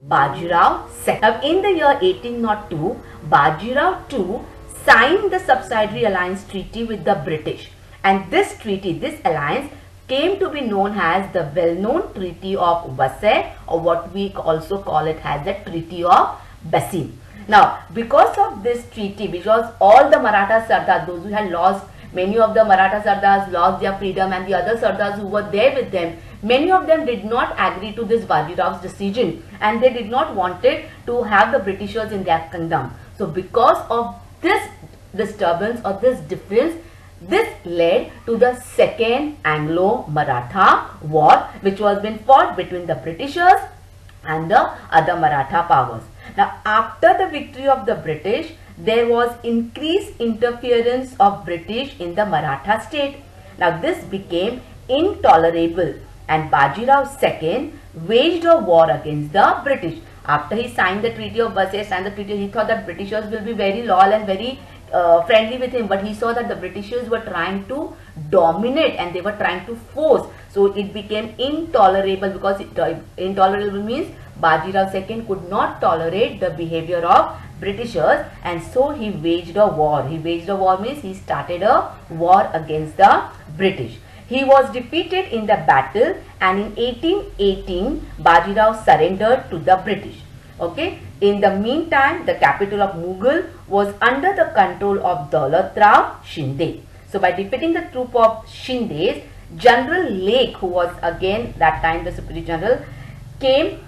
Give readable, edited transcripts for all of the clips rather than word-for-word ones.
Bajirao II. Now, in the year 1802, Bajirao II signed the Subsidiary Alliance Treaty with the British, and this treaty, this alliance came to be known as the well-known Treaty of Vasai, or what we also call it as the Treaty of Bassein. Now, because of this treaty, because all the Maratha Sardars, those who had lost, many of the Maratha Sardars lost their freedom, and the other Sardars who were there with them, many of them did not agree to this Bajirao's decision, and they did not wanted to have the Britishers in their kingdom. So because of this disturbance or this difference, this led to the Second Anglo-Maratha War, which was been fought between the Britishers and the other Maratha powers. Now, after the victory of the British, there was increased interference of British in the Maratha state. Now, this became intolerable, and Bajirao II waged a war against the British. After he signed the Treaty of Vasai, he thought that Britishers will be very loyal and very friendly with him, but he saw that the Britishers were trying to dominate and they were trying to force. So it became intolerable, because intolerable means Bajirao II could not tolerate the behavior of Britishers, and so he waged a war. He waged a war means he started a war against the British. He was defeated in the battle, and in 1818 Bajirao surrendered to the British. Okay. In the meantime, the capital of Mughal was under the control of Daulat Rao Shinde. So by defeating the troop of Shindes, General Lake, who was again that time the superior general, came,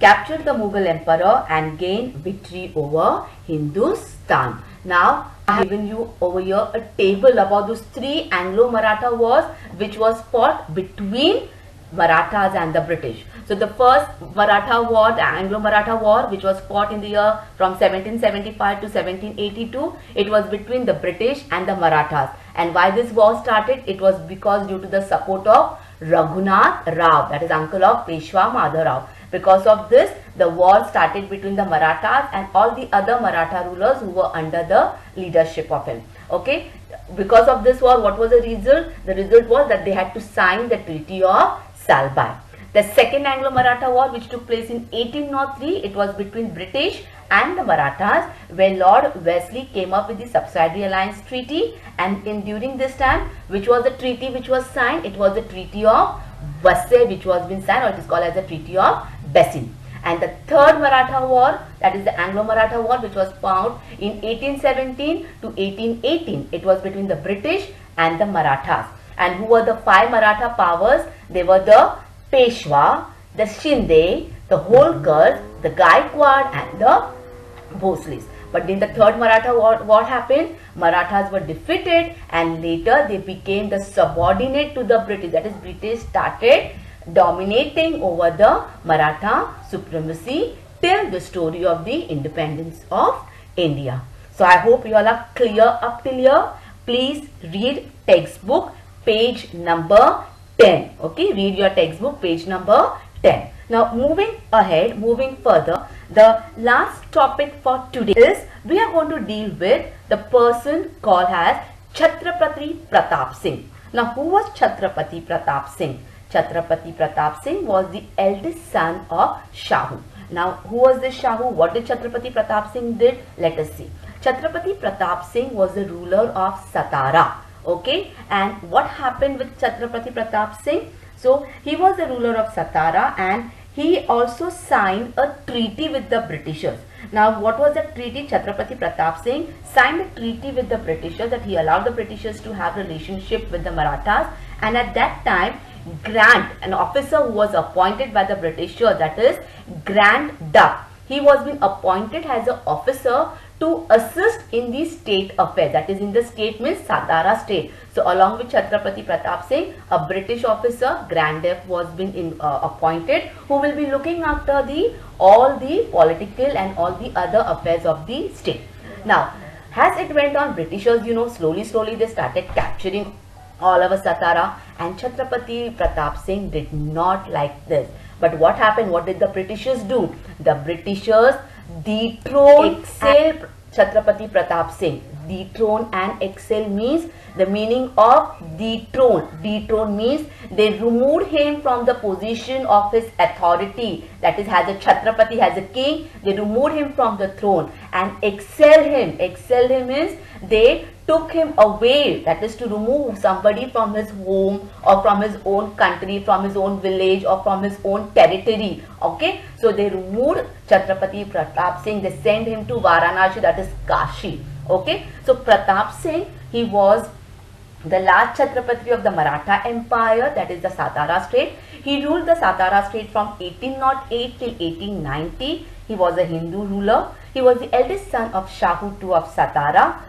captured the Mughal emperor and gained victory over Hindustan. Now, I have given you over here a table about those three Anglo-Maratha wars which was fought between Marathas and the British. So the first Maratha war, the Anglo-Maratha war, which was fought in the year from 1775 to 1782, it was between the British and the Marathas. And why this war started? It was because due to the support of Raghunath Rao, that is uncle of Peshwa Madhavrao. Because of this, the war started between the Marathas and all the other Maratha rulers who were under the leadership of him. Okay. Because of this war, what was the result? The result was that they had to sign the Treaty of Salbai. The second Anglo-Maratha war, which took place in 1803, it was between British and the Marathas, where Lord Wellesley came up with the Subsidiary Alliance Treaty, and during this time, which was the treaty which was signed, it was the Treaty of Vasai which was been signed, or it is called as the Treaty of Bassein. And the third Maratha war, that is the Anglo-Maratha war, which was fought in 1817 to 1818. It was between the British and the Marathas. And who were the five Maratha powers? They were the Peshwa, the Shinde, the Holkars, the Gaikwad and the Bhosles. But in the third Maratha war, what happened? Marathas were defeated, and later they became the subordinate to the British. That is, British started dominating over the Maratha supremacy till the story of the independence of India. So I hope you all are clear up till here. Please read textbook page number 10. Okay, read your textbook page number 10. Now moving ahead, moving further, the last topic for today is we are going to deal with the person called as Chhatrapati Pratap Singh. Now who was Chhatrapati Pratap Singh? Chhatrapati Pratap Singh was the eldest son of Shahu. Now who was this Shahu? What did Chhatrapati Pratap Singh did? Let us see. Chhatrapati Pratap Singh was the ruler of Satara. Okay, and what happened with Chhatrapati Pratap Singh? So he was the ruler of Satara, and he also signed a treaty with the Britishers. Now what was the treaty? Chhatrapati Pratap Singh signed a treaty with the Britishers that he allowed the Britishers to have relationship with the Marathas, and at that time Grant, an officer who was appointed by the Britishers, that is Grant Duff, he was being appointed as an officer to assist in the state affairs, that is in the state means Satara state. So along with Chhatrapati Pratap Singh, a British officer, Grant Duff, was being appointed, who will be looking after all the political and all the other affairs of the state. Now as it went on, Britishers, slowly they started capturing all over Satara, and Chhatrapati Pratap Singh did not like this. But what happened? What did the Britishers do? The Britishers dethroned, exiled Chhatrapati Pratap Singh. dethrone and excel means the meaning of dethrone. Dethrone means they removed him from the position of his authority. That is, as a Chhatrapati, as a king, they removed him from the throne. And excel him. Excel him means they took him away. That is, to remove somebody from his home or from his own country, from his own village or from his own territory. Okay, so they removed Chhatrapati Pratap Singh. They sent him to Varanasi, that is Kashi. Okay, so Pratap Singh, he was the last Chhatrapati of the Maratha Empire, that is the Satara state. He ruled the Satara state from 1808 till 1890. He was a Hindu ruler. He was the eldest son of Shahu II of Satara.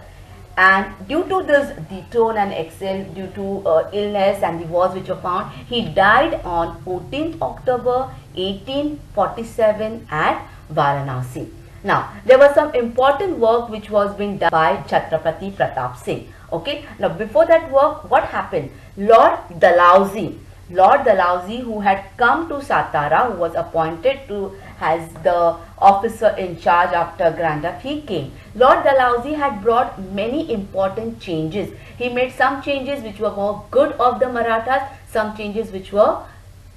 And due to this dethrone and excel, due to illness and the wars which were found, he died on 14th October 1847 at Varanasi. Now, there was some important work which was being done by Chhatrapati Pratap Singh. Okay, now before that work, what happened? Lord Dalhousie, who had come to Satara, who was appointed to as the officer in charge after Grandaf, he came. Lord Dalhousie had brought many important changes. He made some changes which were more good of the Marathas, some changes which were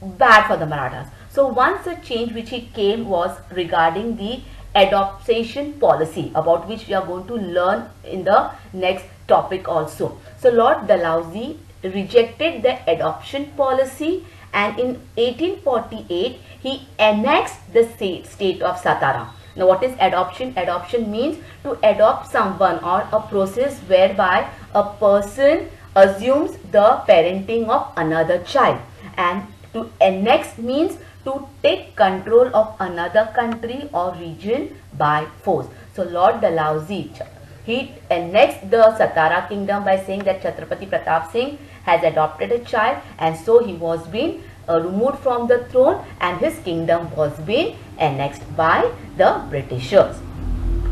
bad for the Marathas. So one such change which he came was regarding the adoption policy, about which we are going to learn in the next topic also. So Lord Dalhousie rejected the adoption policy, and in 1848 he annexed the state of Satara. Now, what is adoption? Adoption means to adopt someone, or a process whereby a person assumes the parenting of another child. And to annex means to take control of another country or region by force. So Lord Dalhousie, he annexed the Satara kingdom by saying that Chhatrapati Pratap Singh has adopted a child, and so he was being removed from the throne and his kingdom was being annexed by the Britishers.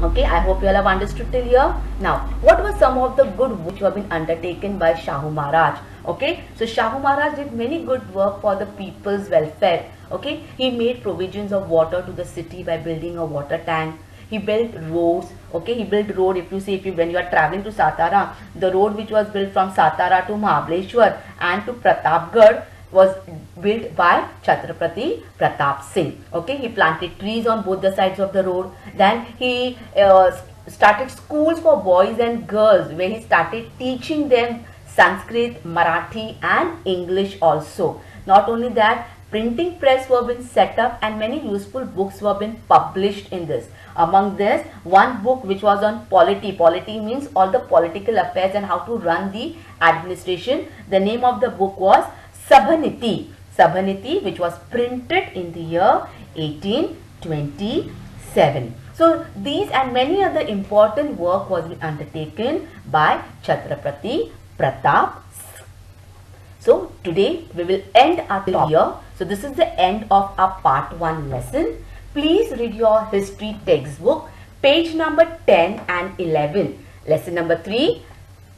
Okay, I hope you all have understood till here. Now, what were some of the good work which have been undertaken by Shahu Maharaj? Okay, so Shahu Maharaj did many good work for the people's welfare. Okay, he made provisions of water to the city by building a water tank. He built roads. Okay, he built road. If you see, when you are traveling to Satara, the road which was built from Satara to Mahabaleshwar and to Pratapgarh was built by Chhatrapati Pratap Singh. Okay, he planted trees on both the sides of the road. Then he started schools for boys and girls, where he started teaching them Sanskrit, Marathi and English also. Not only that, printing press were being set up and many useful books were being published in this. Among this, one book which was on polity. Polity means all the political affairs and how to run the administration. The name of the book was Sabhaniti. Sabhaniti, which was printed in the year 1827. So these and many other important work was undertaken by Chhatrapati Pratap. So today we will end our talk here. So this is the end of our part 1 lesson. Please read your history textbook, page number 10 and 11. Lesson number 3,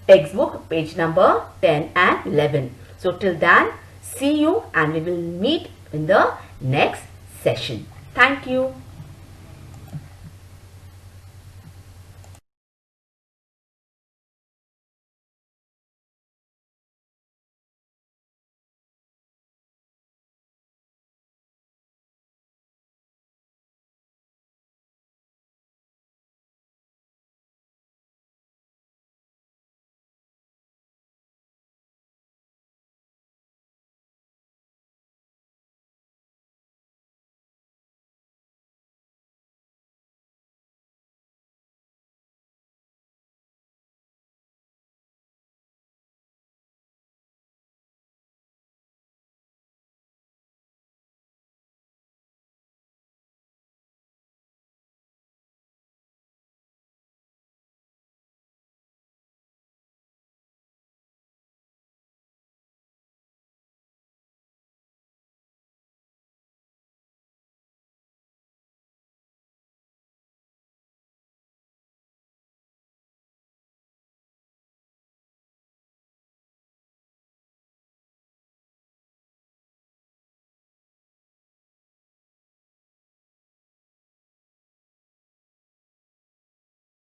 textbook, page number 10 and 11. So till then, see you and we will meet in the next session. Thank you.